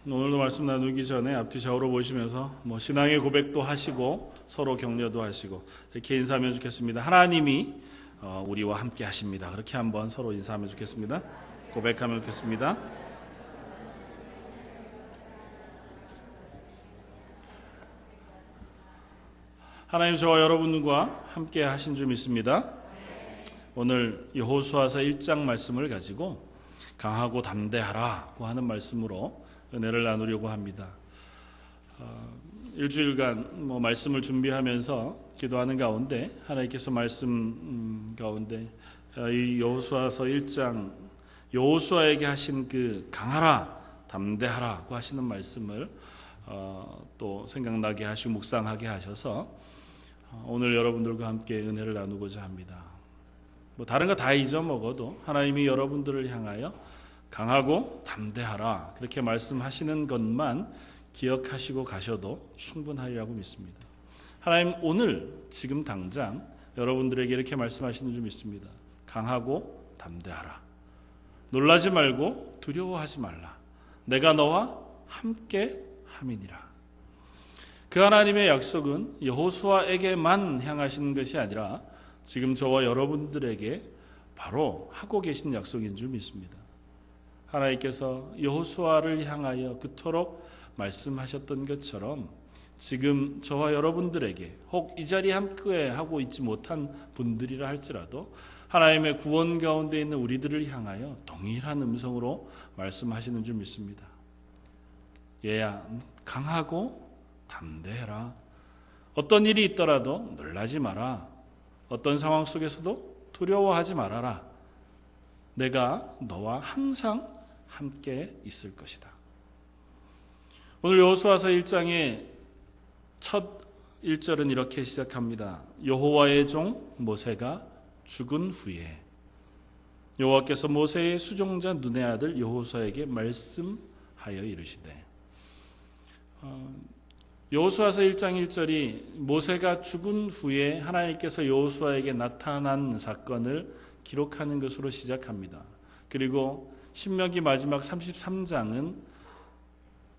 오늘도 말씀 나누기 전에 앞뒤 좌우로 보시면서 신앙의 고백도 하시고 서로 격려도 하시고 이렇게 인사하면 좋겠습니다. 하나님이 우리와 함께 하십니다. 그렇게 한번 서로 인사하면 좋겠습니다. 고백하면 좋겠습니다. 하나님 저와 여러분과 함께 하신 줄 믿습니다. 오늘 여호수아서 1장 말씀을 가지고 강하고 담대하라고 하는 말씀으로 은혜를 나누려고 합니다. 일주일간 말씀을 준비하면서 기도하는 가운데 하나님께서 말씀 가운데 이 여호수아서 1장 여호수아에게 하신 그 강하라 담대하라고 하시는 말씀을 또 생각나게 하시고 묵상하게 하셔서 오늘 여러분들과 함께 은혜를 나누고자 합니다. 다른 거 다 잊어먹어도 하나님이 여러분들을 향하여 강하고 담대하라 그렇게 말씀하시는 것만 기억하시고 가셔도 충분하리라고 믿습니다. 하나님 오늘 지금 당장 여러분들에게 이렇게 말씀하시는 줄 믿습니다. 강하고 담대하라. 놀라지 말고 두려워하지 말라. 내가 너와 함께 함이니라. 그 하나님의 약속은 여호수아에게만 향하시는 것이 아니라 지금 저와 여러분들에게 바로 하고 계신 약속인 줄 믿습니다. 하나님께서 여호수아를 향하여 그토록 말씀하셨던 것처럼 지금 저와 여러분들에게 혹 이 자리에 함께 하고 있지 못한 분들이라 할지라도 하나님의 구원 가운데 있는 우리들을 향하여 동일한 음성으로 말씀하시는 줄 믿습니다. 얘야 강하고 담대해라. 어떤 일이 있더라도 놀라지 마라. 어떤 상황 속에서도 두려워하지 말아라. 내가 너와 항상 함께 있을 것이다. 오늘 여호수아서 1장의 첫 1절은 이렇게 시작합니다. 여호와의 종 모세가 죽은 후에 여호와께서 모세의 수종자 눈의 아들 여호수아에게 말씀하여 이르시되 여호수아서 1장 1절이 모세가 죽은 후에 하나님께서 여호수아에게 나타난 사건을 기록하는 것으로 시작합니다. 그리고 신명기 마지막 33장은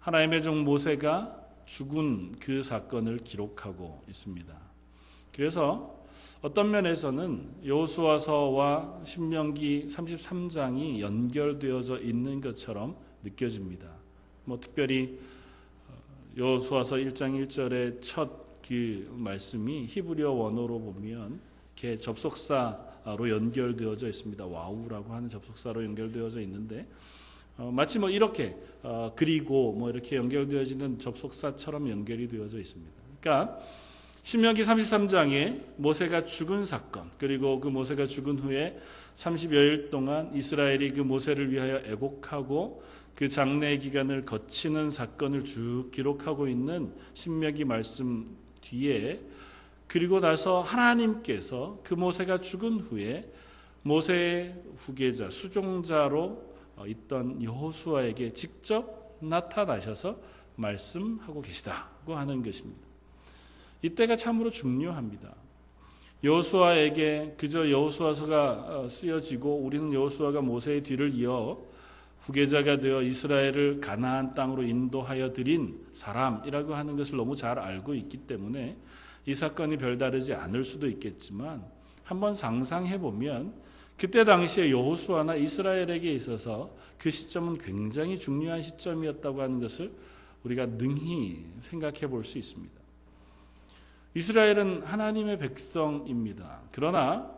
하나님의 종 모세가 죽은 그 사건을 기록하고 있습니다. 그래서 어떤 면에서는 여호수아서와 신명기 33장이 연결되어져 있는 것처럼 느껴집니다. 특별히 여호수아서 1장 1절의 첫 그 말씀이 히브리어 원어로 보면 이렇게 접속사로 연결되어져 있습니다. 와우라고 하는 접속사로 연결되어져 있는데 마치 이렇게 그리고 이렇게 연결되어지는 접속사처럼 연결이 되어져 있습니다. 그러니까 신명기 33장에 모세가 죽은 사건 그리고 그 모세가 죽은 후에 30여일 동안 이스라엘이 그 모세를 위하여 애곡하고 그 장례 기간을 거치는 사건을 쭉 기록하고 있는 신명기 말씀 뒤에 그리고 나서 하나님께서 그 모세가 죽은 후에 모세의 후계자 수종자로 있던 여호수아에게 직접 나타나셔서 말씀하고 계시다고 하는 것입니다. 이때가 참으로 중요합니다. 여호수아에게 그저 여호수아서가 쓰여지고 우리는 여호수아가 모세의 뒤를 이어 후계자가 되어 이스라엘을 가나안 땅으로 인도하여 드린 사람이라고 하는 것을 너무 잘 알고 있기 때문에 이 사건이 별다르지 않을 수도 있겠지만 한번 상상해 보면 그때 당시에 여호수아나 이스라엘에게 있어서 그 시점은 굉장히 중요한 시점이었다고 하는 것을 우리가 능히 생각해 볼 수 있습니다. 이스라엘은 하나님의 백성입니다. 그러나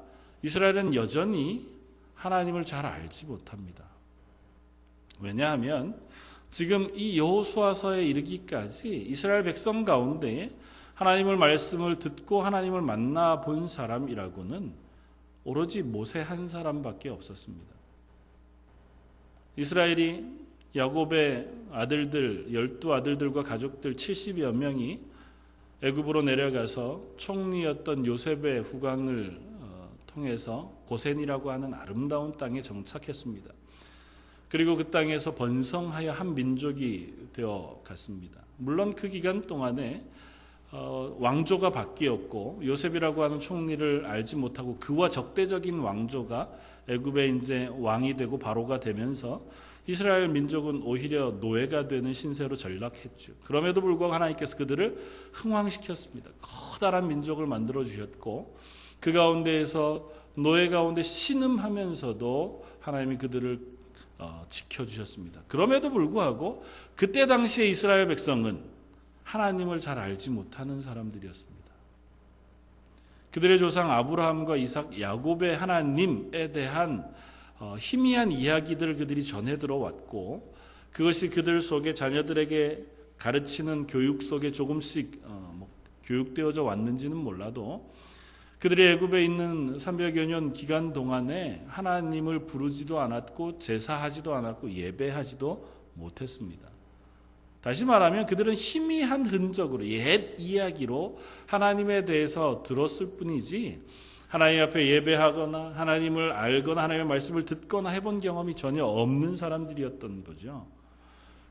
이스라엘은 여전히 하나님을 잘 알지 못합니다. 왜냐하면 지금 이 여호수아서에 이르기까지 이스라엘 백성 가운데 하나님의 말씀을 듣고 하나님을 만나 본 사람이라고는 오로지 모세 한 사람밖에 없었습니다. 이스라엘이 야곱의 아들들 12아들들과 가족들 70여 명이 애굽으로 내려가서 총리였던 요셉의 후광을 통해서 고센이라고 하는 아름다운 땅에 정착했습니다. 그리고 그 땅에서 번성하여 한 민족이 되어 갔습니다. 물론 그 기간 동안에 왕조가 바뀌었고 요셉이라고 하는 총리를 알지 못하고 그와 적대적인 왕조가 애굽의 이제 왕이 되고 바로가 되면서 이스라엘 민족은 오히려 노예가 되는 신세로 전락했죠. 그럼에도 불구하고 하나님께서 그들을 흥왕시켰습니다. 커다란 민족을 만들어 주셨고 그 가운데에서 노예 가운데 신음하면서도 하나님이 그들을 지켜주셨습니다. 그럼에도 불구하고 그때 당시에 이스라엘 백성은 하나님을 잘 알지 못하는 사람들이었습니다. 그들의 조상 아브라함과 이삭, 야곱의 하나님에 대한 희미한 이야기들을 그들이 전해 들어왔고 그것이 그들 속에 자녀들에게 가르치는 교육 속에 조금씩 교육되어져 왔는지는 몰라도 그들이 애굽에 있는 300여 년 기간 동안에 하나님을 부르지도 않았고 제사하지도 않았고 예배하지도 못했습니다. 다시 말하면 그들은 희미한 흔적으로 옛 이야기로 하나님에 대해서 들었을 뿐이지 하나님 앞에 예배하거나 하나님을 알거나 하나님의 말씀을 듣거나 해본 경험이 전혀 없는 사람들이었던 거죠.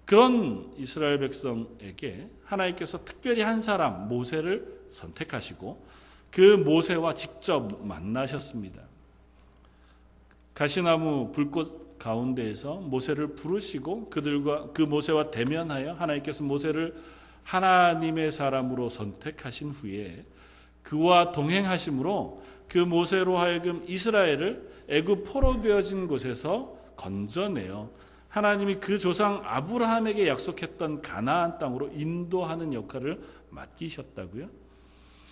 그런 이스라엘 백성에게 하나님께서 특별히 한 사람 모세를 선택하시고 그 모세와 직접 만나셨습니다. 가시나무 불꽃 가운데에서 모세를 부르시고 그들과 그 모세와 대면하여 하나님께서 모세를 하나님의 사람으로 선택하신 후에 그와 동행하심으로 그 모세로 하여금 이스라엘을 애굽 포로되어진 곳에서 건져내어 하나님이 그 조상 아브라함에게 약속했던 가나안 땅으로 인도하는 역할을 맡기셨다고요.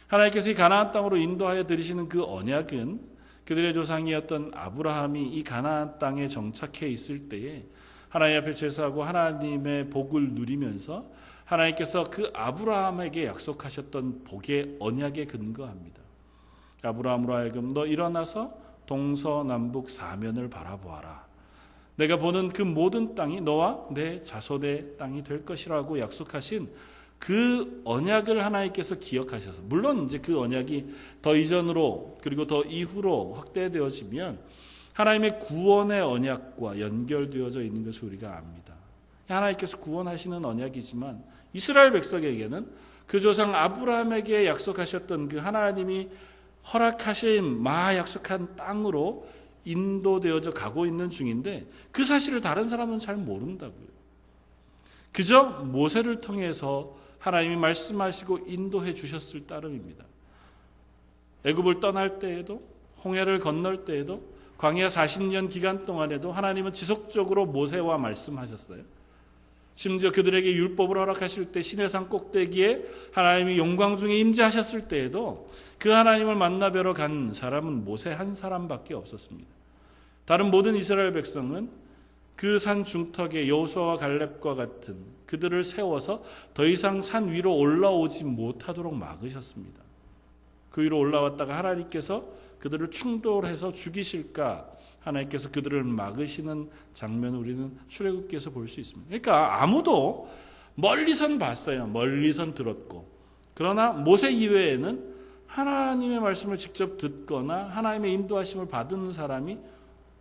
하나님께서 이 가나안 땅으로 인도하여 들이시는 그 언약은 그들의 조상이었던 아브라함이 이 가나안 땅에 정착해 있을 때에 하나님 앞에 제사하고 하나님의 복을 누리면서 하나님께서 그 아브라함에게 약속하셨던 복의 언약에 근거합니다. 아브라함으로 하여금 너 일어나서 동서남북 사면을 바라보아라. 내가 보는 그 모든 땅이 너와 내 자손의 땅이 될 것이라고 약속하신 그 언약을 하나님께서 기억하셔서 물론 이제 그 언약이 더 이전으로 그리고 더 이후로 확대되어지면 하나님의 구원의 언약과 연결되어져 있는 것을 우리가 압니다. 하나님께서 구원하시는 언약이지만 이스라엘 백성에게는 그 조상 아브라함에게 약속하셨던 그 하나님이 허락하신 약속한 땅으로 인도되어져 가고 있는 중인데 그 사실을 다른 사람은 잘 모른다고요. 그저 모세를 통해서 하나님이 말씀하시고 인도해 주셨을 따름입니다. 애굽을 떠날 때에도 홍해를 건널 때에도 광야 40년 기간 동안에도 하나님은 지속적으로 모세와 말씀하셨어요. 심지어 그들에게 율법을 허락하실 때 시내산 꼭대기에 하나님이 영광 중에 임재하셨을 때에도 그 하나님을 만나 뵈러 간 사람은 모세 한 사람밖에 없었습니다. 다른 모든 이스라엘 백성은 그 산 중턱에 여호수아와 갈렙과 같은 그들을 세워서 더 이상 산 위로 올라오지 못하도록 막으셨습니다. 그 위로 올라왔다가 하나님께서 그들을 충돌해서 죽이실까 하나님께서 그들을 막으시는 장면을 우리는 출애굽기에서 볼 수 있습니다. 그러니까 아무도 멀리선 봤어요. 멀리선 들었고 그러나 모세 이외에는 하나님의 말씀을 직접 듣거나 하나님의 인도하심을 받은 사람이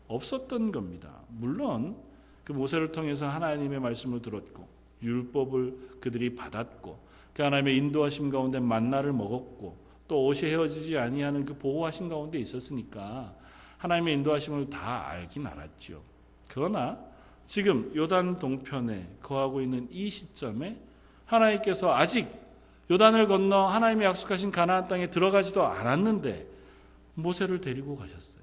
없었던 겁니다. 물론 그 모세를 통해서 하나님의 말씀을 들었고 율법을 그들이 받았고 그 하나님의 인도하심 가운데 만나를 먹었고 또 옷이 헤어지지 아니하는 그 보호하심 가운데 있었으니까 하나님의 인도하심을 다 알긴 알았죠. 그러나 지금 요단 동편에 거하고 있는 이 시점에 하나님께서 아직 요단을 건너 하나님의 약속하신 가나안 땅에 들어가지도 않았는데 모세를 데리고 가셨어요.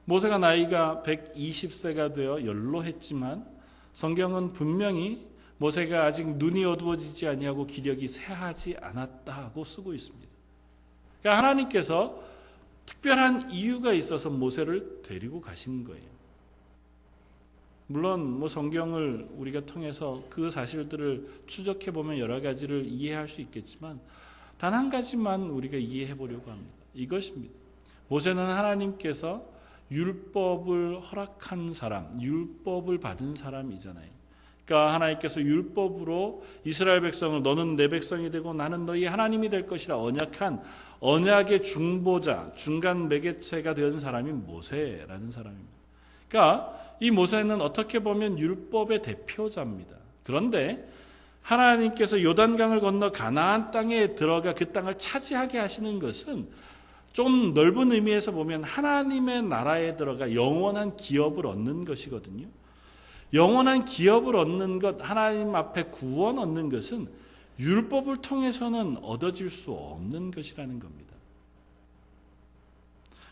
모세가 나이가 120세가 되어 연로했지만 성경은 분명히 모세가 아직 눈이 어두워지지 아니하고 기력이 쇠하지 않았다고 쓰고 있습니다. 그러니까 하나님께서 특별한 이유가 있어서 모세를 데리고 가신 거예요. 물론 성경을 우리가 통해서 그 사실들을 추적해 보면 여러 가지를 이해할 수 있겠지만 단 한 가지만 우리가 이해해 보려고 합니다. 이것입니다. 모세는 하나님께서 율법을 허락한 사람, 율법을 받은 사람이잖아요. 그러니까 하나님께서 율법으로 이스라엘 백성을 너는 내 백성이 되고 나는 너희 하나님이 될 것이라 언약한 언약의 중보자, 중간 매개체가 되어진 사람이 모세라는 사람입니다. 그러니까 이 모세는 어떻게 보면 율법의 대표자입니다. 그런데 하나님께서 요단강을 건너 가나안 땅에 들어가 그 땅을 차지하게 하시는 것은 좀 넓은 의미에서 보면 하나님의 나라에 들어가 영원한 기업을 얻는 것이거든요. 영원한 기업을 얻는 것, 하나님 앞에 구원 얻는 것은 율법을 통해서는 얻어질 수 없는 것이라는 겁니다.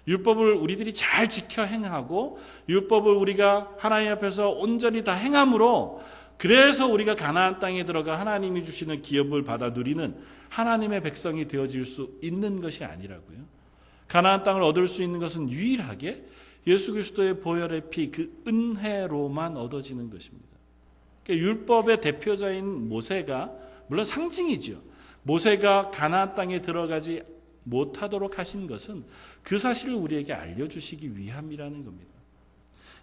율법을 우리들이 잘 지켜 행하고 율법을 우리가 하나님 앞에서 온전히 다 행함으로 그래서 우리가 가나안 땅에 들어가 하나님이 주시는 기업을 받아 누리는 하나님의 백성이 되어질 수 있는 것이 아니라고요. 가나안 땅을 얻을 수 있는 것은 유일하게 예수 그리스도의 보혈의 피, 그 은혜로만 얻어지는 것입니다. 그러니까 율법의 대표자인 모세가, 물론 상징이죠. 모세가 가나안 땅에 들어가지 못하도록 하신 것은 그 사실을 우리에게 알려주시기 위함이라는 겁니다.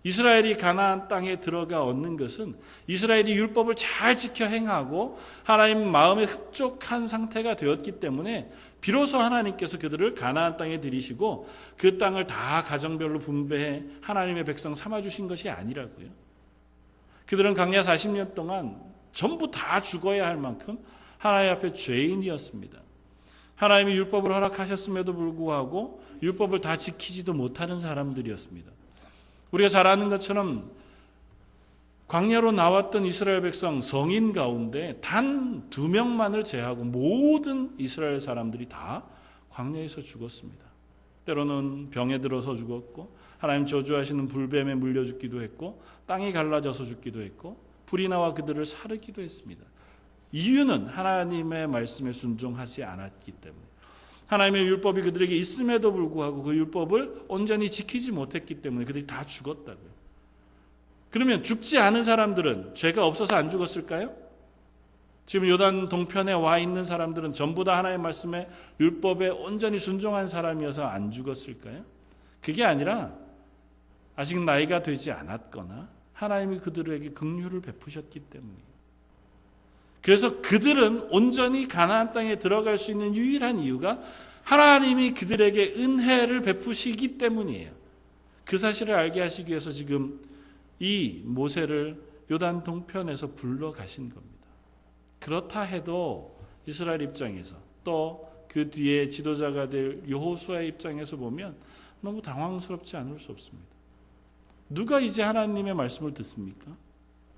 이스라엘이 가나안 땅에 들어가 얻는 것은 이스라엘이 율법을 잘 지켜 행하고 하나님 마음에 흡족한 상태가 되었기 때문에 비로소 하나님께서 그들을 가나안 땅에 들이시고 그 땅을 다 가정별로 분배해 하나님의 백성 삼아주신 것이 아니라고요. 그들은 광야 40년 동안 전부 다 죽어야 할 만큼 하나님 앞에 죄인이었습니다. 하나님이 율법을 허락하셨음에도 불구하고 율법을 다 지키지도 못하는 사람들이었습니다. 우리가 잘 아는 것처럼 광야로 나왔던 이스라엘 백성 성인 가운데 단 2명만을 제하고 모든 이스라엘 사람들이 다 광야에서 죽었습니다. 때로는 병에 들어서 죽었고 하나님 저주하시는 불뱀에 물려 죽기도 했고 땅이 갈라져서 죽기도 했고 불이 나와 그들을 사르기도 했습니다. 이유는 하나님의 말씀에 순종하지 않았기 때문에 하나님의 율법이 그들에게 있음에도 불구하고 그 율법을 온전히 지키지 못했기 때문에 그들이 다 죽었다고요. 그러면 죽지 않은 사람들은 죄가 없어서 안 죽었을까요? 지금 요단 동편에 와 있는 사람들은 전부 다 하나님의 말씀에 율법에 온전히 순종한 사람이어서 안 죽었을까요? 그게 아니라 아직 나이가 되지 않았거나 하나님이 그들에게 긍휼을 베푸셨기 때문이에요. 그래서 그들은 온전히 가나안 땅에 들어갈 수 있는 유일한 이유가 하나님이 그들에게 은혜를 베푸시기 때문이에요. 그 사실을 알게 하시기 위해서 지금 이 모세를 요단 동편에서 불러가신 겁니다. 그렇다 해도 이스라엘 입장에서 또 그 뒤에 지도자가 될 여호수아의 입장에서 보면 너무 당황스럽지 않을 수 없습니다. 누가 이제 하나님의 말씀을 듣습니까?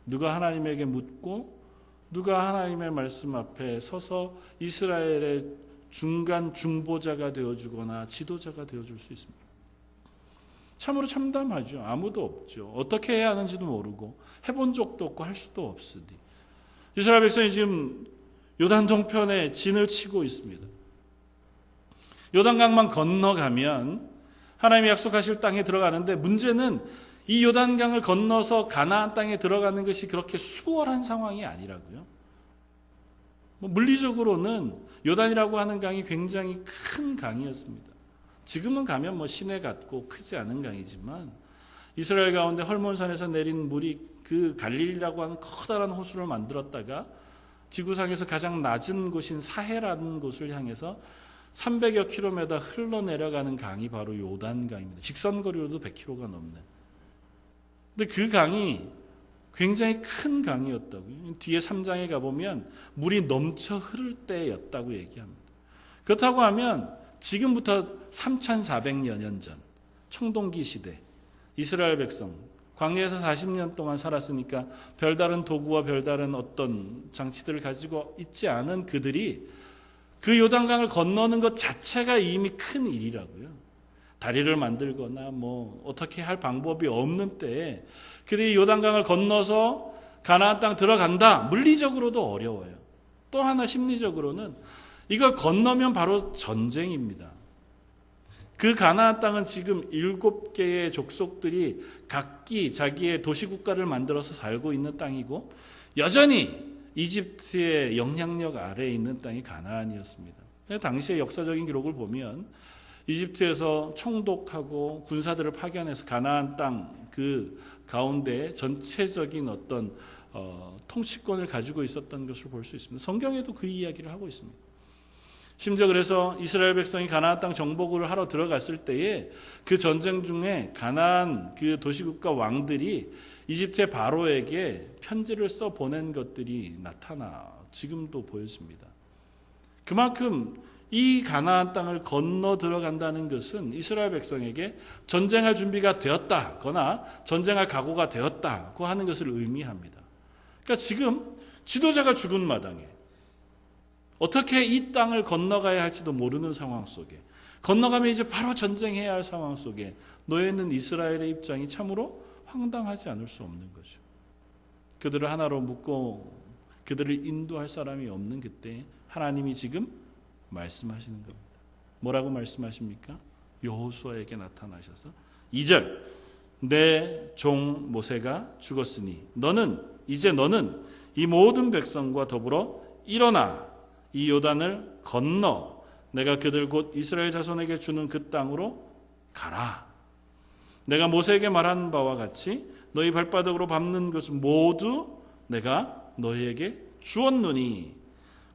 누가 하나님에게 묻고 누가 하나님의 말씀 앞에 서서 이스라엘의 중간 중보자가 되어주거나 지도자가 되어줄 수 있습니다. 참으로 참담하죠. 아무도 없죠. 어떻게 해야 하는지도 모르고 해본 적도 없고 할 수도 없으니 이스라엘 백성이 지금 요단 동편에 진을 치고 있습니다. 요단강만 건너가면 하나님이 약속하실 땅에 들어가는데 문제는 이 요단강을 건너서 가나안 땅에 들어가는 것이 그렇게 수월한 상황이 아니라고요. 물리적으로는 요단이라고 하는 강이 굉장히 큰 강이었습니다. 지금은 가면 시내 같고 크지 않은 강이지만 이스라엘 가운데 헐몬산에서 내린 물이 그 갈릴리라고 하는 커다란 호수를 만들었다가 지구상에서 가장 낮은 곳인 사해라는 곳을 향해서 300여 킬로미터 흘러내려가는 강이 바로 요단강입니다. 직선거리로도 100km가 넘는. 근데 그 강이 굉장히 큰 강이었다고요. 뒤에 3장에 가보면 물이 넘쳐 흐를 때였다고 얘기합니다. 그렇다고 하면 지금부터 3400여 년 전 청동기 시대 이스라엘 백성 광야에서 40년 동안 살았으니까 별다른 도구와 별다른 어떤 장치들을 가지고 있지 않은 그들이 그 요단강을 건너는 것 자체가 이미 큰 일이라고요. 다리를 만들거나 어떻게 할 방법이 없는 때에 그들이 요단강을 건너서 가나안 땅 들어간다. 물리적으로도 어려워요. 또 하나 심리적으로는 이걸 건너면 바로 전쟁입니다. 그 가나안 땅은 지금 7개의 족속들이 각기 자기의 도시국가를 만들어서 살고 있는 땅이고 여전히 이집트의 영향력 아래에 있는 땅이 가나안이었습니다. 당시의 역사적인 기록을 보면 이집트에서 총독하고 군사들을 파견해서 가나안 땅 그 가운데 전체적인 어떤 통치권을 가지고 있었던 것을 볼 수 있습니다. 성경에도 그 이야기를 하고 있습니다. 심지어 그래서 이스라엘 백성이 가나안 땅 정복을 하러 들어갔을 때에 그 전쟁 중에 가나안 그 도시국가 왕들이 이집트의 바로에게 편지를 써 보낸 것들이 나타나 지금도 보였습니다. 그만큼 이 가나안 땅을 건너 들어간다는 것은 이스라엘 백성에게 전쟁할 준비가 되었다거나 전쟁할 각오가 되었다고 하는 것을 의미합니다. 그러니까 지금 지도자가 죽은 마당에 어떻게 이 땅을 건너가야 할지도 모르는 상황 속에, 건너가면 이제 바로 전쟁해야 할 상황 속에 놓여 있는 이스라엘의 입장이 참으로 황당하지 않을 수 없는 거죠. 그들을 하나로 묶고 그들을 인도할 사람이 없는 그때 하나님이 지금 말씀하시는 겁니다. 뭐라고 말씀하십니까? 여호수아에게 나타나셔서 2절, 내 종 모세가 죽었으니 이제 너는 이 모든 백성과 더불어 일어나 이 요단을 건너 내가 그들 곧 이스라엘 자손에게 주는 그 땅으로 가라. 내가 모세에게 말한 바와 같이 너희 발바닥으로 밟는 것은 모두 내가 너희에게 주었노니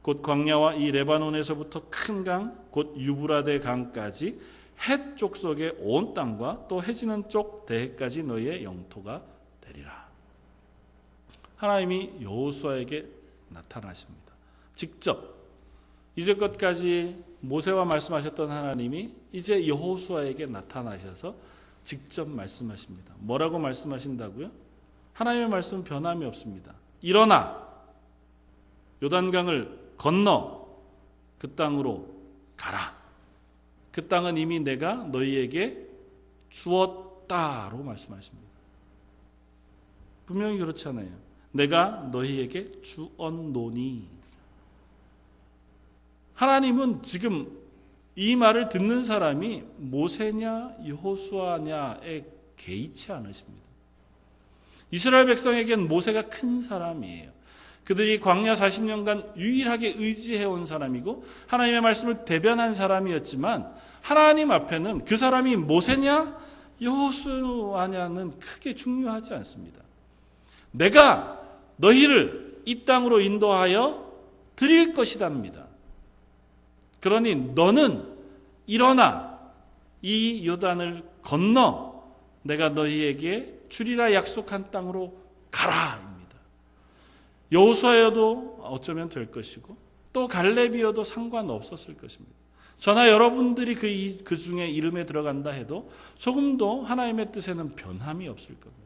곧 광야와 이 레바논에서부터 큰 강 곧 유브라데 강까지 해 족속의 온 땅과 또 해지는 쪽 대해까지 너희의 영토가 되리라. 하나님이 여호수아에게 나타나십니다. 직접 이제껏까지 모세와 말씀하셨던 하나님이 이제 여호수아에게 나타나셔서 직접 말씀하십니다. 뭐라고 말씀하신다고요? 하나님의 말씀은 변함이 없습니다. 일어나 요단강을 건너 그 땅으로 가라. 그 땅은 이미 내가 너희에게 주었다로 말씀하십니다. 분명히 그렇잖아요. 내가 너희에게 주었노니. 하나님은 지금 이 말을 듣는 사람이 모세냐 여호수아냐에 개의치 않으십니다. 이스라엘 백성에겐 모세가 큰 사람이에요. 그들이 광야 40년간 유일하게 의지해온 사람이고 하나님의 말씀을 대변한 사람이었지만 하나님 앞에는 그 사람이 모세냐 여호수아냐는 크게 중요하지 않습니다. 내가 너희를 이 땅으로 인도하여 드릴 것이답니다. 그러니 너는 일어나 이 요단을 건너 내가 너희에게 주리라 약속한 땅으로 가라. 여호수아여도 어쩌면 될 것이고 또 갈렙이어도 상관없었을 것입니다. 저나 여러분들이 그 중에 이름에 들어간다 해도 조금도 하나님의 뜻에는 변함이 없을 겁니다.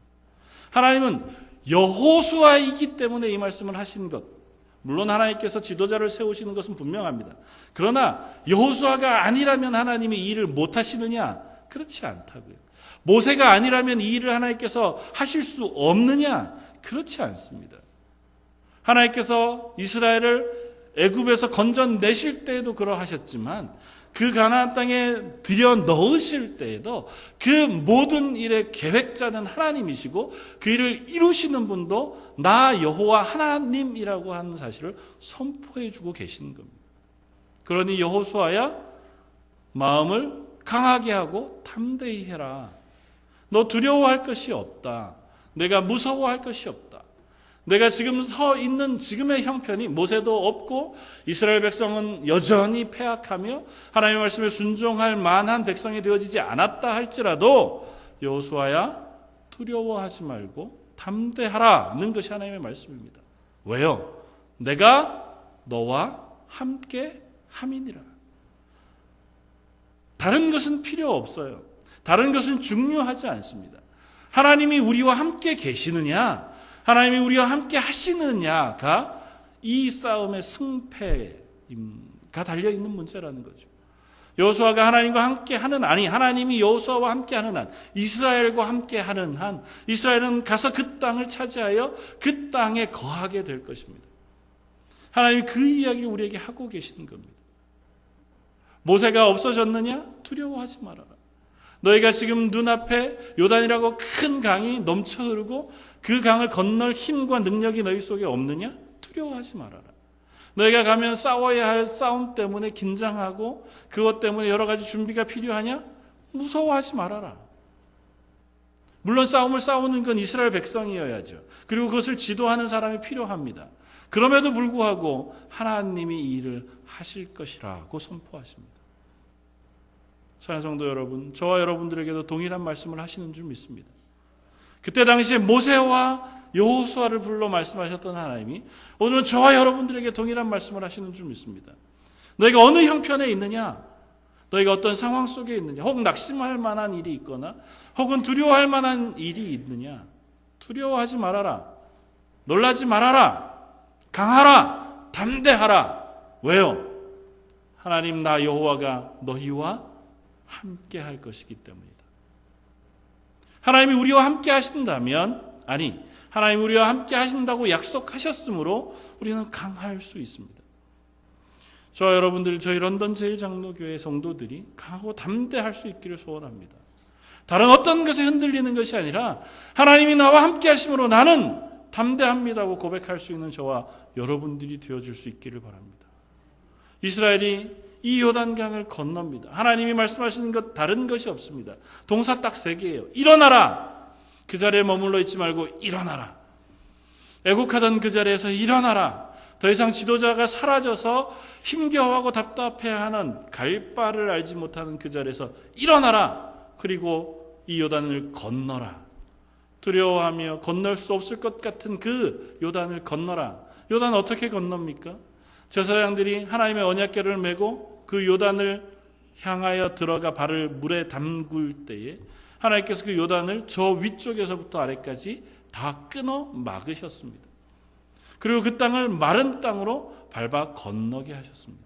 하나님은 여호수아이기 때문에 이 말씀을 하신 것, 물론 하나님께서 지도자를 세우시는 것은 분명합니다. 그러나 여호수아가 아니라면 하나님이 이 일을 못하시느냐? 그렇지 않다고요. 모세가 아니라면 이 일을 하나님께서 하실 수 없느냐? 그렇지 않습니다. 하나님께서 이스라엘을 애굽에서 건져내실 때에도 그러하셨지만 그 가나안 땅에 들여 넣으실 때에도 그 모든 일의 계획자는 하나님이시고 그 일을 이루시는 분도 나 여호와 하나님이라고 하는 사실을 선포해 주고 계시는 겁니다. 그러니 여호수아야 마음을 강하게 하고 담대히 해라. 너 두려워할 것이 없다. 내가 무서워할 것이 없다. 내가 지금 서 있는 지금의 형편이 모세도 없고 이스라엘 백성은 여전히 패악하며 하나님의 말씀에 순종할 만한 백성이 되어지지 않았다 할지라도 여호수아야 두려워하지 말고 담대하라는 것이 하나님의 말씀입니다. 왜요? 내가 너와 함께 함이니라. 다른 것은 필요 없어요. 다른 것은 중요하지 않습니다. 하나님이 우리와 함께 계시느냐, 하나님이 우리와 함께 하시느냐가 이 싸움의 승패가 달려있는 문제라는 거죠. 여호수아가 하나님과 함께 하는 한이, 하나님이 여호수아와 함께 하는 한, 이스라엘과 함께 하는 한, 이스라엘은 가서 그 땅을 차지하여 그 땅에 거하게 될 것입니다. 하나님이 그 이야기를 우리에게 하고 계시는 겁니다. 모세가 없어졌느냐? 두려워하지 말아라. 너희가 지금 눈앞에 요단이라고 큰 강이 넘쳐 흐르고 그 강을 건널 힘과 능력이 너희 속에 없느냐? 두려워하지 말아라. 너희가 가면 싸워야 할 싸움 때문에 긴장하고 그것 때문에 여러 가지 준비가 필요하냐? 무서워하지 말아라. 물론 싸움을 싸우는 건 이스라엘 백성이어야죠. 그리고 그것을 지도하는 사람이 필요합니다. 그럼에도 불구하고 하나님이 이 일을 하실 것이라고 선포하십니다. 사랑하는 성도 여러분, 저와 여러분들에게도 동일한 말씀을 하시는 줄 믿습니다. 그때 당시에 모세와 여호수아를 불러 말씀하셨던 하나님이 오늘은 저와 여러분들에게 동일한 말씀을 하시는 줄 믿습니다. 너희가 어느 형편에 있느냐? 너희가 어떤 상황 속에 있느냐? 혹은 낙심할 만한 일이 있거나 혹은 두려워할 만한 일이 있느냐? 두려워하지 말아라. 놀라지 말아라. 강하라. 담대하라. 왜요? 하나님 나 여호와가 너희와 함께 할 것이기 때문이다. 하나님이 우리와 함께 하신다면, 하나님이 우리와 함께 하신다고 약속하셨으므로 우리는 강할 수 있습니다. 저와 여러분들, 저희 런던 제일장로교회 성도들이 강하고 담대할 수 있기를 소원합니다. 다른 어떤 것에 흔들리는 것이 아니라 하나님이 나와 함께 하심으로 나는 담대합니다고 고백할 수 있는 저와 여러분들이 되어줄 수 있기를 바랍니다. 이스라엘이 이 요단강을 건넙니다. 하나님이 말씀하시는 것 다른 것이 없습니다. 동사 딱 3개예요. 일어나라. 그 자리에 머물러 있지 말고 일어나라. 애국하던 그 자리에서 일어나라. 더 이상 지도자가 사라져서 힘겨워하고 답답해하는 갈 바를 알지 못하는 그 자리에서 일어나라. 그리고 이 요단을 건너라. 두려워하며 건널 수 없을 것 같은 그 요단을 건너라. 요단 어떻게 건넙니까? 제사장들이 하나님의 언약궤를 메고 그 요단을 향하여 들어가 발을 물에 담글 때에 하나님께서 그 요단을 저 위쪽에서부터 아래까지 다 끊어 막으셨습니다. 그리고 그 땅을 마른 땅으로 밟아 건너게 하셨습니다.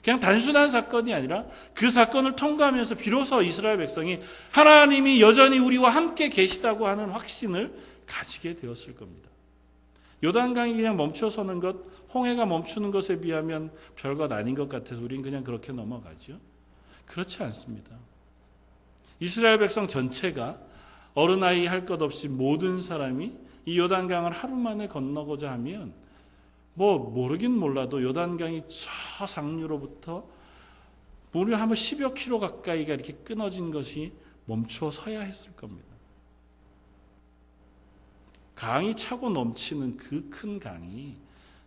그냥 단순한 사건이 아니라 그 사건을 통과하면서 비로소 이스라엘 백성이 하나님이 여전히 우리와 함께 계시다고 하는 확신을 가지게 되었을 겁니다. 요단강이 그냥 멈춰서는 것, 홍해가 멈추는 것에 비하면 별것 아닌 것 같아서 우리는 그냥 그렇게 넘어가죠. 그렇지 않습니다. 이스라엘 백성 전체가 어른아이 할 것 없이 모든 사람이 이 요단강을 하루 만에 건너고자 하면 모르긴 몰라도 요단강이 저 상류로부터 무려 한 10여 킬로 가까이가 이렇게 끊어진 것이 멈추어 서야 했을 겁니다. 강이 차고 넘치는 그 큰 강이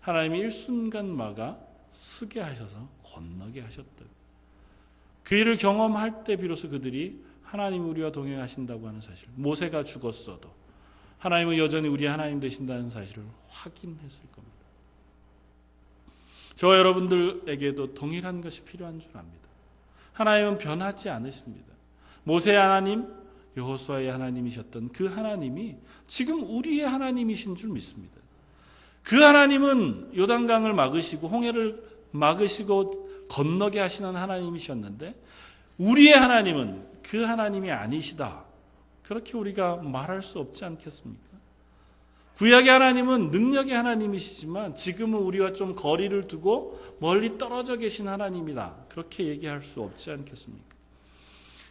하나님이 일순간 막아 쓰게 하셔서 건너게 하셨다. 그 일을 경험할 때 비로소 그들이 하나님 우리와 동행하신다고 하는 사실, 모세가 죽었어도 하나님은 여전히 우리의 하나님 되신다는 사실을 확인했을 겁니다. 저와 여러분들에게도 동일한 것이 필요한 줄 압니다. 하나님은 변하지 않으십니다. 모세의 하나님, 여호수아의 하나님이셨던 그 하나님이 지금 우리의 하나님이신 줄 믿습니다. 그 하나님은 요단강을 막으시고 홍해를 막으시고 건너게 하시는 하나님이셨는데 우리의 하나님은 그 하나님이 아니시다. 그렇게 우리가 말할 수 없지 않겠습니까? 구약의 하나님은 능력의 하나님이시지만 지금은 우리와 좀 거리를 두고 멀리 떨어져 계신 하나님이다. 그렇게 얘기할 수 없지 않겠습니까?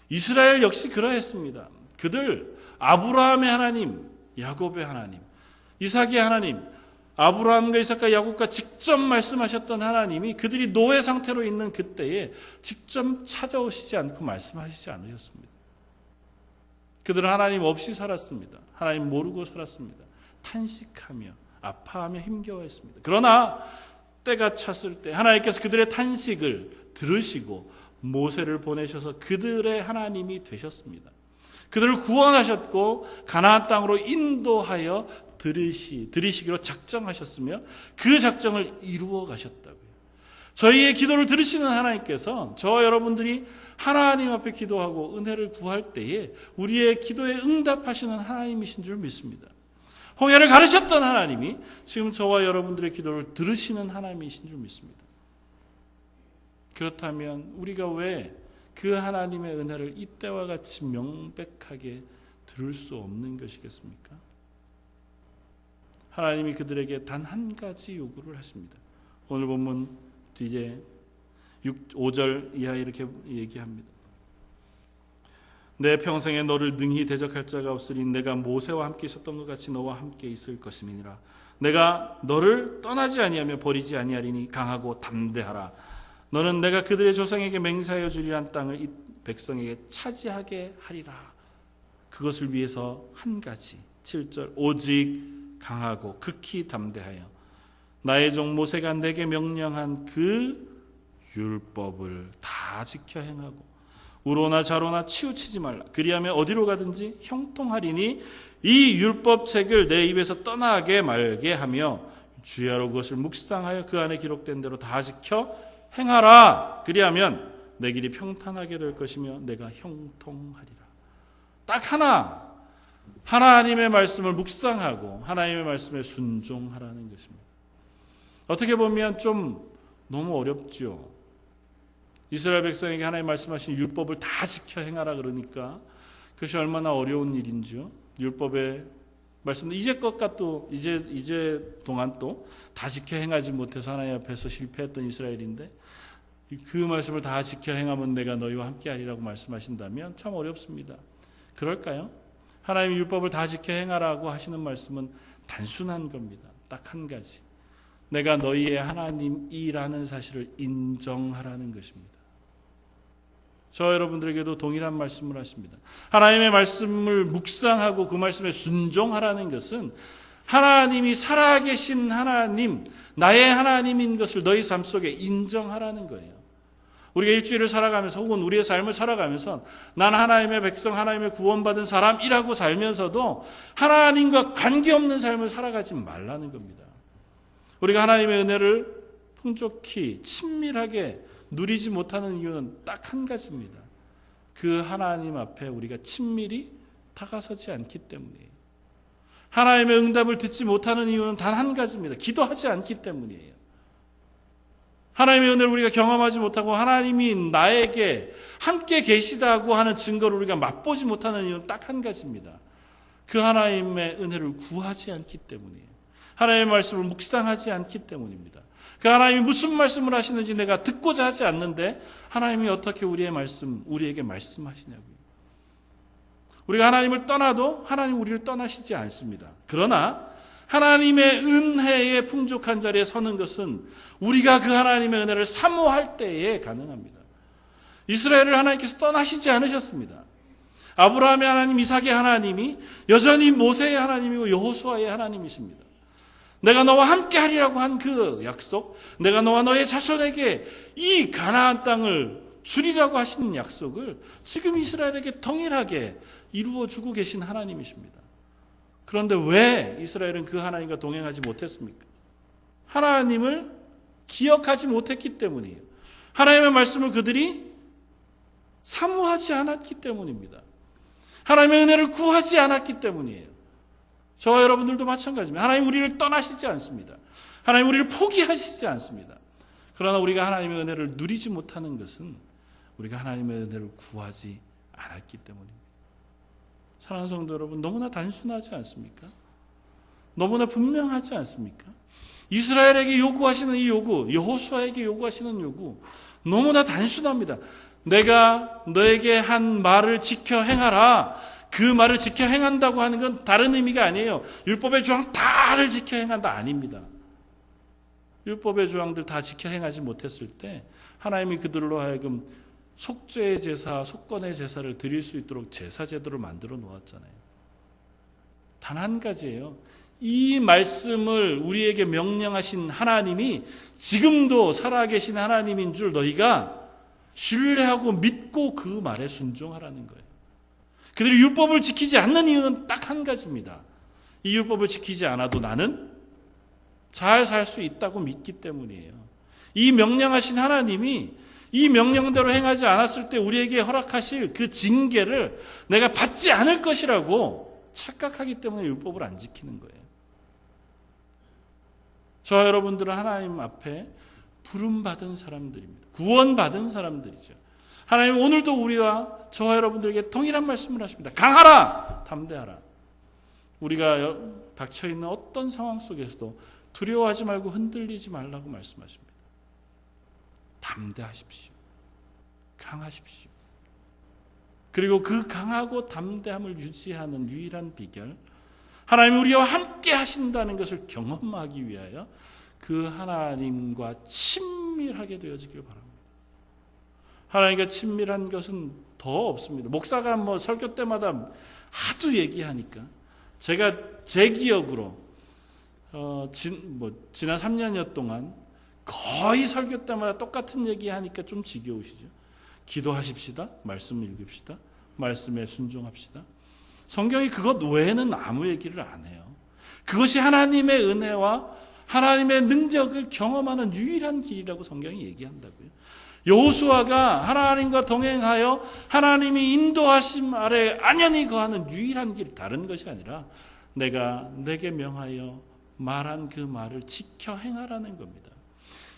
이스라엘 역시 그러했습니다. 그들 아브라함의 하나님, 야곱의 하나님, 이삭의 하나님, 아브라함과 이삭과 야곱과 직접 말씀하셨던 하나님이 그들이 노예 상태로 있는 그때에 직접 찾아오시지 않고 말씀하시지 않으셨습니다. 그들은 하나님 없이 살았습니다. 하나님 모르고 살았습니다. 탄식하며 아파하며 힘겨워했습니다. 그러나 때가 찼을 때 하나님께서 그들의 탄식을 들으시고 모세를 보내셔서 그들의 하나님이 되셨습니다. 그들을 구원하셨고 가나안 땅으로 인도하여 들이시기로 작정하셨으며 그 작정을 이루어 가셨다고요. 저희의 기도를 들으시는 하나님께서 저와 여러분들이 하나님 앞에 기도하고 은혜를 구할 때에 우리의 기도에 응답하시는 하나님이신 줄 믿습니다. 홍해를 가르셨던 하나님이 지금 저와 여러분들의 기도를 들으시는 하나님이신 줄 믿습니다. 그렇다면 우리가 왜 그 하나님의 은혜를 이때와 같이 명백하게 들을 수 없는 것이겠습니까? 하나님이 그들에게 단 한 가지 요구를 하십니다. 오늘 본문 뒤에 5절 이하 이렇게 얘기합니다. 내 평생에 너를 능히 대적할 자가 없으니 내가 모세와 함께 있었던 것 같이 너와 함께 있을 것임이니라. 내가 너를 떠나지 아니하며 버리지 아니하리니 강하고 담대하라. 너는 내가 그들의 조상에게 맹세하여 주리란 땅을 이 백성에게 차지하게 하리라. 그것을 위해서 한 가지 7절 오직 강하고 극히 담대하여 나의 종 모세가 내게 명령한 그 율법을 다 지켜 행하고 우로나 좌로나 치우치지 말라. 그리하면 어디로 가든지 형통하리니 이 율법책을 내 입에서 떠나게 말게 하며 주야로 그것을 묵상하여 그 안에 기록된 대로 다 지켜 행하라. 그리하면 내 길이 평탄하게 될 것이며 내가 형통하리라. 딱 하나, 하나님의 말씀을 묵상하고 하나님의 말씀에 순종하라는 것입니다. 어떻게 보면 좀 너무 어렵죠. 이스라엘 백성에게 하나님 말씀하신 율법을 다 지켜 행하라 그러니까 그것이 얼마나 어려운 일인지요. 율법의 말씀도 이제껏 또 이제 동안 또 다 지켜 행하지 못해서 하나님 앞에서 실패했던 이스라엘인데 그 말씀을 다 지켜 행하면 내가 너희와 함께하리라고 말씀하신다면 참 어렵습니다. 그럴까요? 하나님 율법을 다 지켜 행하라고 하시는 말씀은 단순한 겁니다. 딱 한 가지. 내가 너희의 하나님이라는 사실을 인정하라는 것입니다. 저 여러분들에게도 동일한 말씀을 하십니다. 하나님의 말씀을 묵상하고 그 말씀에 순종하라는 것은 하나님이 살아계신 하나님, 나의 하나님인 것을 너희 삶 속에 인정하라는 거예요. 우리가 일주일을 살아가면서 혹은 우리의 삶을 살아가면서 난 하나님의 백성, 하나님의 구원받은 사람이라고 살면서도 하나님과 관계없는 삶을 살아가지 말라는 겁니다. 우리가 하나님의 은혜를 풍족히 친밀하게 누리지 못하는 이유는 딱 한 가지입니다. 그 하나님 앞에 우리가 친밀히 다가서지 않기 때문이에요. 하나님의 응답을 듣지 못하는 이유는 단 한 가지입니다. 기도하지 않기 때문이에요. 하나님의 은혜를 우리가 경험하지 못하고 하나님이 나에게 함께 계시다고 하는 증거를 우리가 맛보지 못하는 이유는 딱 한 가지입니다. 그 하나님의 은혜를 구하지 않기 때문이에요. 하나님의 말씀을 묵상하지 않기 때문입니다. 그 하나님이 무슨 말씀을 하시는지 내가 듣고자 하지 않는데 하나님이 어떻게 우리에게 말씀하시냐고요. 우리가 하나님을 떠나도 하나님 우리를 떠나시지 않습니다. 그러나 하나님의 은혜의 풍족한 자리에 서는 것은 우리가 그 하나님의 은혜를 사모할 때에 가능합니다. 이스라엘을 하나님께서 떠나시지 않으셨습니다. 아브라함의 하나님, 이삭의 하나님이 여전히 모세의 하나님이고 여호수아의 하나님이십니다. 내가 너와 함께 하리라고 한 그 약속, 내가 너와 너의 자손에게 이 가나안 땅을 주리라고 하시는 약속을 지금 이스라엘에게 동일하게 이루어주고 계신 하나님이십니다. 그런데 왜 이스라엘은 그 하나님과 동행하지 못했습니까? 하나님을 기억하지 못했기 때문이에요. 하나님의 말씀을 그들이 사모하지 않았기 때문입니다. 하나님의 은혜를 구하지 않았기 때문이에요. 저와 여러분들도 마찬가지입니다. 하나님 우리를 떠나시지 않습니다. 하나님 우리를 포기하시지 않습니다. 그러나 우리가 하나님의 은혜를 누리지 못하는 것은 우리가 하나님의 은혜를 구하지 않았기 때문입니다. 사랑하는 성도 여러분, 너무나 단순하지 않습니까? 너무나 분명하지 않습니까? 이스라엘에게 요구하시는 이 요구, 여호수아에게 요구하시는 요구 너무나 단순합니다. 내가 너에게 한 말을 지켜 행하라. 그 말을 지켜 행한다고 하는 건 다른 의미가 아니에요. 율법의 조항 다를 지켜 행한다 아닙니다. 율법의 조항들 다 지켜 행하지 못했을 때 하나님이 그들로 하여금 속죄의 제사, 속건의 제사를 드릴 수 있도록 제사 제도를 만들어 놓았잖아요. 단 한 가지예요. 이 말씀을 우리에게 명령하신 하나님이 지금도 살아계신 하나님인 줄 너희가 신뢰하고 믿고 그 말에 순종하라는 거예요. 그들이 율법을 지키지 않는 이유는 딱 한 가지입니다. 이 율법을 지키지 않아도 나는 잘 살 수 있다고 믿기 때문이에요. 이 명령하신 하나님이 이 명령대로 행하지 않았을 때 우리에게 허락하실 그 징계를 내가 받지 않을 것이라고 착각하기 때문에 율법을 안 지키는 거예요. 저와 여러분들은 하나님 앞에 부름받은 사람들입니다. 구원받은 사람들이죠. 하나님 오늘도 우리와 저와 여러분들에게 동일한 말씀을 하십니다. 강하라! 담대하라. 우리가 닥쳐있는 어떤 상황 속에서도 두려워하지 말고 흔들리지 말라고 말씀하십니다. 담대하십시오. 강하십시오. 그리고 그 강하고 담대함을 유지하는 유일한 비결, 하나님 우리와 함께 하신다는 것을 경험하기 위하여 그 하나님과 친밀하게 되어지길 바랍니다. 하나님과 친밀한 것은 더 없습니다. 목사가 설교 때마다 하도 얘기하니까 제가 제 기억으로 지난 3년여 동안 거의 설교 때마다 똑같은 얘기하니까 좀 지겨우시죠. 기도하십시다. 말씀 읽읍시다. 말씀에 순종합시다. 성경이 그것 외에는 아무 얘기를 안 해요. 그것이 하나님의 은혜와 하나님의 능력을 경험하는 유일한 길이라고 성경이 얘기한다고요. 여호수아가 하나님과 동행하여 하나님이 인도하심 아래 안연히 거하는 유일한 길, 다른 것이 아니라 내가 내게 명하여 말한 그 말을 지켜 행하라는 겁니다.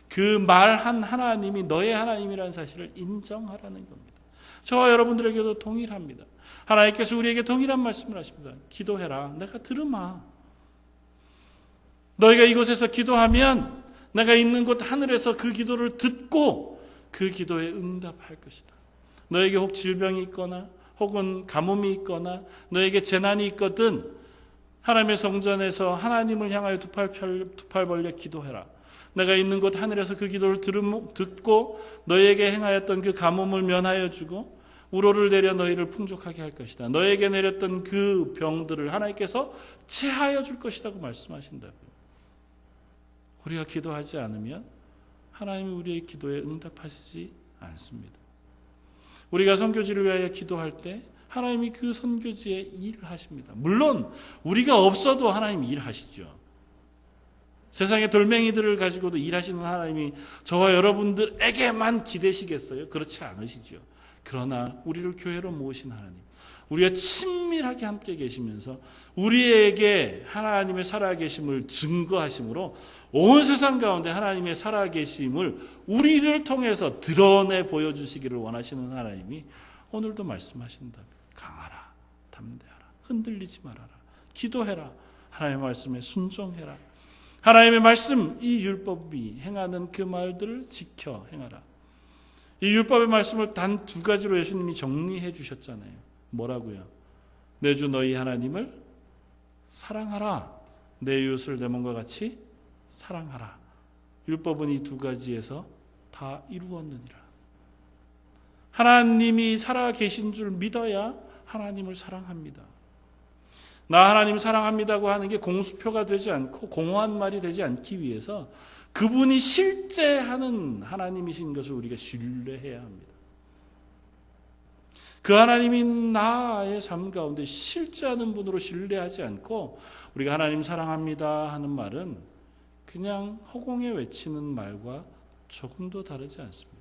그 말한 하나님이 너의 하나님이라는 사실을 인정하라는 겁니다. 저와 여러분들에게도 동일합니다. 하나님께서 우리에게 동일한 말씀을 하십니다. 기도해라. 내가 들으마. 너희가 이곳에서 기도하면 내가 있는 곳 하늘에서 그 기도를 듣고 그 기도에 응답할 것이다. 너에게 혹 질병이 있거나 혹은 가뭄이 있거나 너에게 재난이 있거든 하나님의 성전에서 하나님을 향하여 두 팔 벌려 기도해라. 내가 있는 곳 하늘에서 그 기도를 듣고 너에게 행하였던 그 가뭄을 면하여 주고 우로를 내려 너희를 풍족하게 할 것이다. 너에게 내렸던 그 병들을 하나님께서 체하여 줄 것이라고 말씀하신다고요. 우리가 기도하지 않으면 하나님이 우리의 기도에 응답하시지 않습니다. 우리가 선교지를 위하여 기도할 때 하나님이 그 선교지에 일을 하십니다. 물론 우리가 없어도 하나님이 일하시죠. 세상의 돌멩이들을 가지고도 일하시는 하나님이 저와 여러분들에게만 기대시겠어요? 그렇지 않으시죠. 그러나 우리를 교회로 모으신 하나님, 우리가 친밀하게 함께 계시면서 우리에게 하나님의 살아계심을 증거하심으로 온 세상 가운데 하나님의 살아계심을 우리를 통해서 드러내 보여주시기를 원하시는 하나님이 오늘도 말씀하신다. 강하라, 담대하라, 흔들리지 말아라, 기도해라, 하나님의 말씀에 순종해라. 하나님의 말씀, 이 율법이 행하는 그 말들을 지켜 행하라. 이 율법의 말씀을 단 두 가지로 예수님이 정리해 주셨잖아요. 뭐라고요? 내 주 너희 하나님을 사랑하라. 내 이웃을 내 몸과 같이 사랑하라. 율법은 이 두 가지에서 다 이루었느니라. 하나님이 살아계신 줄 믿어야 하나님을 사랑합니다. 나 하나님 사랑합니다고 하는 게 공수표가 되지 않고 공허한 말이 되지 않기 위해서 그분이 실제 하는 하나님이신 것을 우리가 신뢰해야 합니다. 그 하나님이 나의 삶 가운데 실제 하는 분으로 신뢰하지 않고 우리가 하나님 사랑합니다 하는 말은 그냥 허공에 외치는 말과 조금도 다르지 않습니다.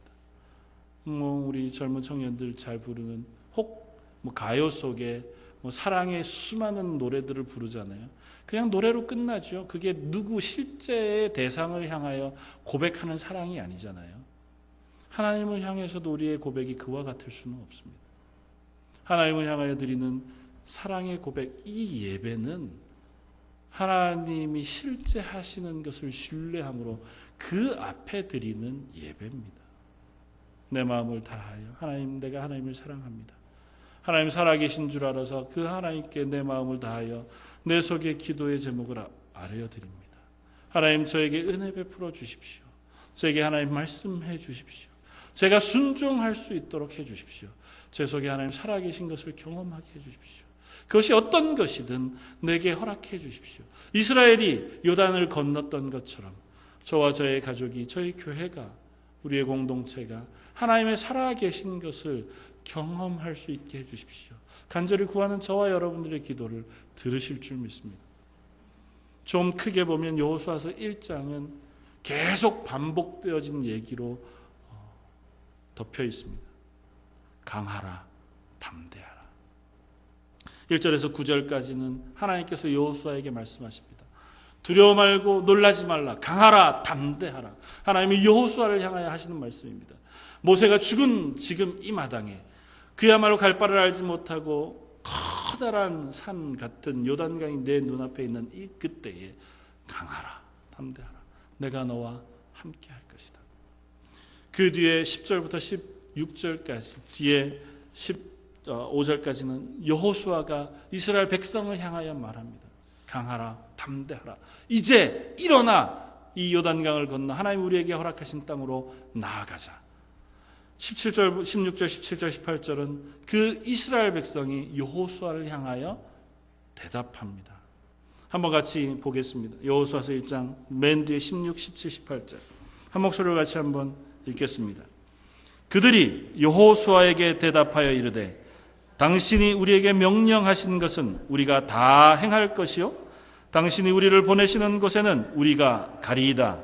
우리 젊은 청년들 잘 부르는 혹 가요 속에 사랑의 수많은 노래들을 부르잖아요. 그냥 노래로 끝나죠. 그게 누구 실제의 대상을 향하여 고백하는 사랑이 아니잖아요. 하나님을 향해서도 우리의 고백이 그와 같을 수는 없습니다. 하나님을 향하여 드리는 사랑의 고백, 이 예배는 하나님이 실제 하시는 것을 신뢰함으로 그 앞에 드리는 예배입니다. 내 마음을 다하여 하나님, 내가 하나님을 사랑합니다. 하나님 살아계신 줄 알아서 그 하나님께 내 마음을 다하여 내 속에 기도의 제목을 아뢰어드립니다. 하나님 저에게 은혜 베풀어 주십시오. 저에게 하나님 말씀해 주십시오. 제가 순종할 수 있도록 해 주십시오. 제 속에 하나님 살아계신 것을 경험하게 해 주십시오. 그것이 어떤 것이든 내게 허락해 주십시오. 이스라엘이 요단을 건넜던 것처럼 저와 저의 가족이, 저희 교회가, 우리의 공동체가 하나님의 살아계신 것을 경험할 수 있게 해 주십시오. 간절히 구하는 저와 여러분들의 기도를 들으실 줄 믿습니다. 좀 크게 보면 여호수아서 1장은 계속 반복되어진 얘기로 덮여 있습니다. 강하라, 담대하라. 1절에서 9절까지는 하나님께서 여호수아에게 말씀하십니다. 두려워 말고 놀라지 말라. 강하라, 담대하라. 하나님이 여호수아를 향하여 하시는 말씀입니다. 모세가 죽은 지금 이 마당에 그야말로 갈 바를 알지 못하고 커다란 산 같은 요단강이 내 눈앞에 있는 이 그때에 강하라, 담대하라. 내가 너와 함께 할 것이다. 그 뒤에 10절부터 16절까지, 뒤에 15절까지는 여호수아가 이스라엘 백성을 향하여 말합니다. 강하라, 담대하라. 이제 일어나 이 요단강을 건너 하나님 우리에게 허락하신 땅으로 나아가자. 16절, 17절, 18절은 그 이스라엘 백성이 여호수아를 향하여 대답합니다. 한번 같이 보겠습니다. 여호수아서 1장 맨 뒤에 16, 17, 18절 한 목소리로 같이 한번 읽겠습니다. 그들이 여호수아에게 대답하여 이르되 당신이 우리에게 명령하신 것은 우리가 다 행할 것이요 당신이 우리를 보내시는 곳에는 우리가 가리이다.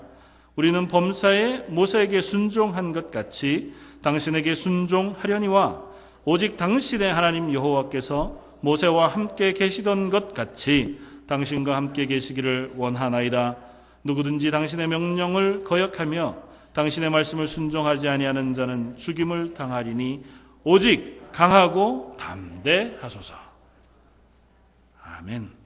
우리는 범사에 모세에게 순종한 것 같이 당신에게 순종하려니와 오직 당신의 하나님 여호와께서 모세와 함께 계시던 것 같이 당신과 함께 계시기를 원하나이다. 누구든지 당신의 명령을 거역하며 당신의 말씀을 순종하지 아니하는 자는 죽임을 당하리니 오직 강하고 담대하소서. 아멘.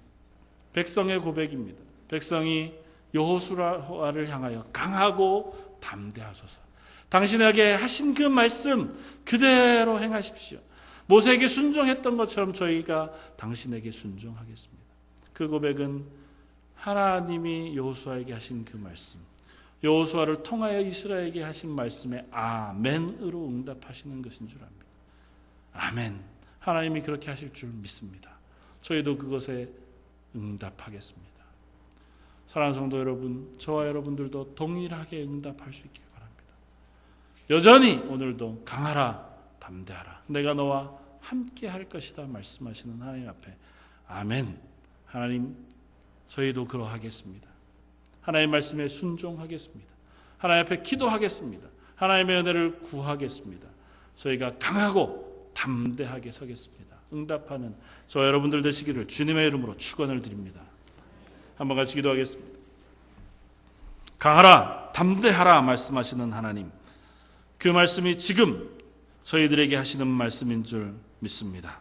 백성의 고백입니다. 백성이 여호수아를 향하여 강하고 담대하소서. 당신에게 하신 그 말씀 그대로 행하십시오. 모세에게 순종했던 것처럼 저희가 당신에게 순종하겠습니다. 그 고백은 하나님이 여호수아에게 하신 그 말씀, 여호수아를 통하여 이스라엘에게 하신 말씀에 아멘으로 응답하시는 것인 줄 압니다. 아멘. 하나님이 그렇게 하실 줄 믿습니다. 저희도 그것에 응답하겠습니다. 사랑하는 성도 여러분, 저와 여러분들도 동일하게 응답할 수 있길 바랍니다. 여전히 오늘도 강하라, 담대하라. 내가 너와 함께 할 것이다 말씀하시는 하나님 앞에 아멘. 하나님, 저희도 그러하겠습니다. 하나님의 말씀에 순종하겠습니다. 하나님 앞에 기도하겠습니다. 하나님의 은혜를 구하겠습니다. 저희가 강하고 담대하게 서겠습니다. 응답하는 저와 여러분들 되시기를 주님의 이름으로 축원을 드립니다. 한번 같이 기도하겠습니다. 강하라, 담대하라 말씀하시는 하나님, 그 말씀이 지금 저희들에게 하시는 말씀인 줄 믿습니다.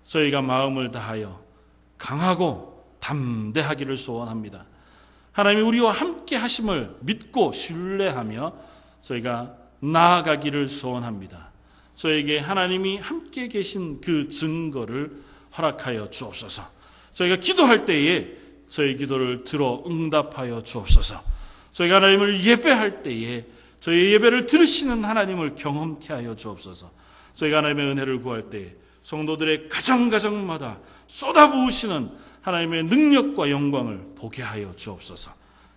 저희가 마음을 다하여 강하고 담대하기를 소원합니다. 하나님이 우리와 함께 하심을 믿고 신뢰하며 저희가 나아가기를 소원합니다. 저에게 하나님이 함께 계신 그 증거를 허락하여 주옵소서. 저희가 기도할 때에 저희 기도를 들어 응답하여 주옵소서. 저희가 하나님을 예배할 때에 저희 예배를 들으시는 하나님을 경험케 하여 주옵소서. 저희가 하나님의 은혜를 구할 때에 성도들의 가정가정마다 쏟아부으시는 하나님의 능력과 영광을 보게 하여 주옵소서.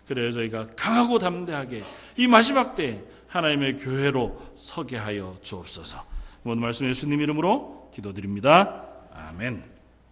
그래야 저희가 강하고 담대하게 이 마지막 때에 하나님의 교회로 서게 하여 주옵소서. 모든 말씀 예수님 이름으로 기도드립니다. 아멘.